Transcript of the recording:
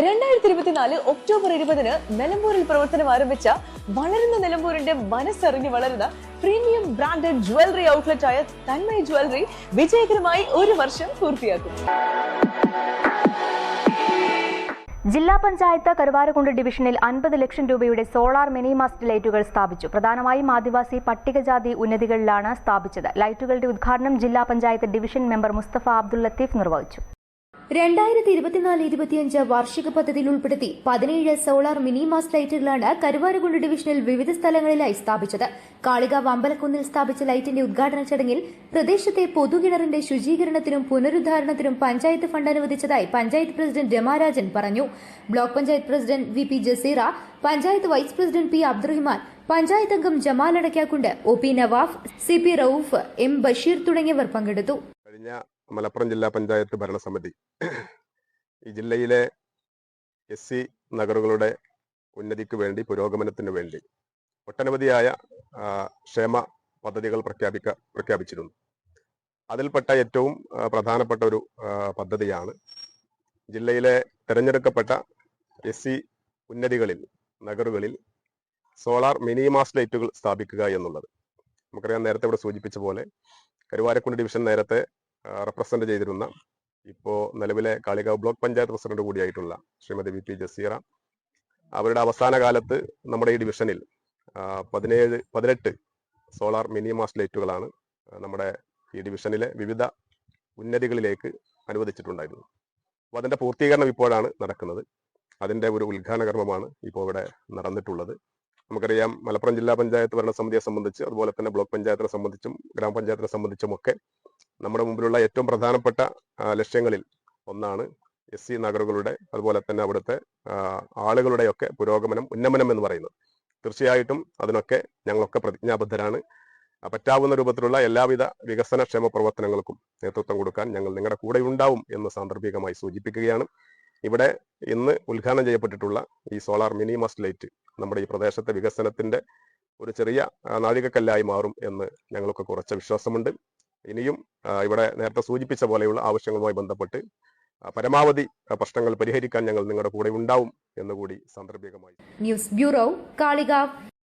2024 October 20-ന് നിലമ്പൂരിൽ പ്രവർത്തനം ആരംഭിച്ച വളരുന്ന നിലമ്പൂരിന്റെ മനസ്സറിഞ്ഞ് വളരുന്ന പ്രീമിയം ബ്രാൻഡഡ് ജ്വല്ലറി ഔട്ട്ലെറ്റ് ആയ തന്മയ ജ്വല്ലറി വിജയകരമായി 1 വർഷം പൂർത്തിയാക്കും. ജില്ലാ പഞ്ചായത്ത് കരുവാരക്കുണ്ട് ഡിവിഷനിൽ 50 ലക്ഷം രൂപയുടെ സോളാർ മിനി മാസ്റ്റ് ലൈറ്റുകൾ സ്ഥാപിച്ചു. പ്രധാനമായും ആദിവാസി പട്ടികജാതി ഉന്നതികളിലാണ് സ്ഥാപിച്ചത്. ലൈറ്റുകളുടെ ഉദ്ഘാടനം ജില്ലാ പഞ്ചായത്ത് ഡിവിഷൻ മെമ്പർ മുസ്തഫ അബ്ദുൽ ലത്തീഫ് നിർവഹിച്ചു. 2024-25 വാർഷിക പദ്ധതിയിൽ ഉൾപ്പെടുത്തി 17 സോളാർ മിനി മാസ്റ്റ് ലൈറ്റുകളാണ് കരുവാരക്കുണ്ട് ഡിവിഷനിൽ വിവിധ സ്ഥലങ്ങളിലായി സ്ഥാപിച്ചത്. കാളികാവ് അമ്പലക്കുന്നിൽ സ്ഥാപിച്ച ലൈറ്റിന്റെ ഉദ്ഘാടന ചടങ്ങിൽ പ്രദേശത്തെ പൊതുകിണറിന്റെ ശുചീകരണത്തിനും പുനരുദ്ധാരണത്തിനും പഞ്ചായത്ത് ഫണ്ട് അനുവദിച്ചതായി പഞ്ചായത്ത് പ്രസിഡന്റ് രമാരാജൻ പറഞ്ഞു. Block panchayat president VP Jaseera, panchayat vice president P Abdurahiman, panchayat അംഗം Jamal Adakkakundu, OP Navaf, CP Rauf, M Basheer തുടങ്ങിയവർ പങ്കെടുത്തു. മലപ്പുറം ജില്ലാ പഞ്ചായത്ത് ഭരണസമിതി ഈ ജില്ലയിലെ SC നഗറുകളുടെ ഉന്നതിക്ക് വേണ്ടി, പുരോഗമനത്തിന് വേണ്ടി ഒട്ടനവധിയായ ക്ഷേമ പദ്ധതികൾ പ്രഖ്യാപിച്ചിരുന്നു. അതിൽപ്പെട്ട ഏറ്റവും പ്രധാനപ്പെട്ട ഒരു പദ്ധതിയാണ് ജില്ലയിലെ തിരഞ്ഞെടുക്കപ്പെട്ട SC ഉന്നതികളിൽ, നഗറുകളിൽ സോളാർ മിനി മാസ്റ്റ് ലൈറ്റുകൾ സ്ഥാപിക്കുക എന്നുള്ളത്. നമുക്കറിയാം, നേരത്തെ ഇവിടെ സൂചിപ്പിച്ച പോലെ കരുവാരക്കുണ്ട് ഡിവിഷൻ നേരത്തെ റെപ്രസെന്റ് ചെയ്തിരുന്ന, ഇപ്പോൾ നിലവിലെ കാളികാവ് ബ്ലോക്ക് പഞ്ചായത്ത് പ്രസിഡന്റ് കൂടിയായിട്ടുള്ള ശ്രീമതി VP ജസീറ, അവരുടെ അവസാന കാലത്ത് നമ്മുടെ ഈ ഡിവിഷനിൽ 18 സോളാർ മിനി മാസ്റ്റ് ലൈറ്റുകളാണ് നമ്മുടെ ഈ ഡിവിഷനിലെ വിവിധ ഉന്നതികളിലേക്ക് അനുവദിച്ചിട്ടുണ്ടായിരുന്നു. അപ്പോൾ അതിന്റെ പൂർത്തീകരണം ഇപ്പോഴാണ് നടക്കുന്നത്. അതിന്റെ ഒരു ഉദ്ഘാടന കർമ്മമാണ് ഇപ്പോൾ ഇവിടെ നടന്നിട്ടുള്ളത്. നമുക്കറിയാം, മലപ്പുറം ജില്ലാ പഞ്ചായത്ത് ഭരണസമിതിയെ സംബന്ധിച്ച്, അതുപോലെ തന്നെ ബ്ലോക്ക് പഞ്ചായത്തിനെ സംബന്ധിച്ചും ഗ്രാമപഞ്ചായത്തിനെ സംബന്ധിച്ചുമൊക്കെ നമ്മുടെ മുമ്പിലുള്ള ഏറ്റവും പ്രധാനപ്പെട്ട ലക്ഷ്യങ്ങളിൽ ഒന്നാണ് SC നഗറുകളുടെ, അതുപോലെ തന്നെ അവിടുത്തെ ആളുകളുടെയൊക്കെ പുരോഗമനം, ഉന്നമനം എന്ന് പറയുന്നത്. തീർച്ചയായിട്ടും അതിനൊക്കെ ഞങ്ങളൊക്കെ പ്രതിജ്ഞാബദ്ധരാണ്. പറ്റാവുന്ന രൂപത്തിലുള്ള എല്ലാവിധ വികസന ക്ഷേമ പ്രവർത്തനങ്ങൾക്കും നേതൃത്വം കൊടുക്കാൻ ഞങ്ങൾ നിങ്ങളുടെ കൂടെ ഉണ്ടാവും എന്ന് സാന്ദർഭികമായി സൂചിപ്പിക്കുകയാണ്. ഇവിടെ ഇന്ന് ഉദ്ഘാടനം ചെയ്യപ്പെട്ടിട്ടുള്ള ഈ സോളാർ മിനി മാസ്റ്റ് ലൈറ്റ് നമ്മുടെ ഈ പ്രദേശത്തെ വികസനത്തിന്റെ ഒരു ചെറിയ നാഴികക്കല്ലായി മാറും എന്ന് ഞങ്ങൾക്ക് കുറച്ച് വിശ്വാസമുണ്ട്. ഇനിയും ഇവിടെ നേരത്തെ സൂചിപ്പിച്ച പോലെയുള്ള ആവശ്യങ്ങളുമായി ബന്ധപ്പെട്ട് പരമാവധി പ്രശ്നങ്ങൾ പരിഹരിക്കാൻ ഞങ്ങൾ നിങ്ങളുടെ കൂടെ ഉണ്ടാവും എന്നുകൂടി സാന്ദർഭികമായി. News bureau, Kalikavu.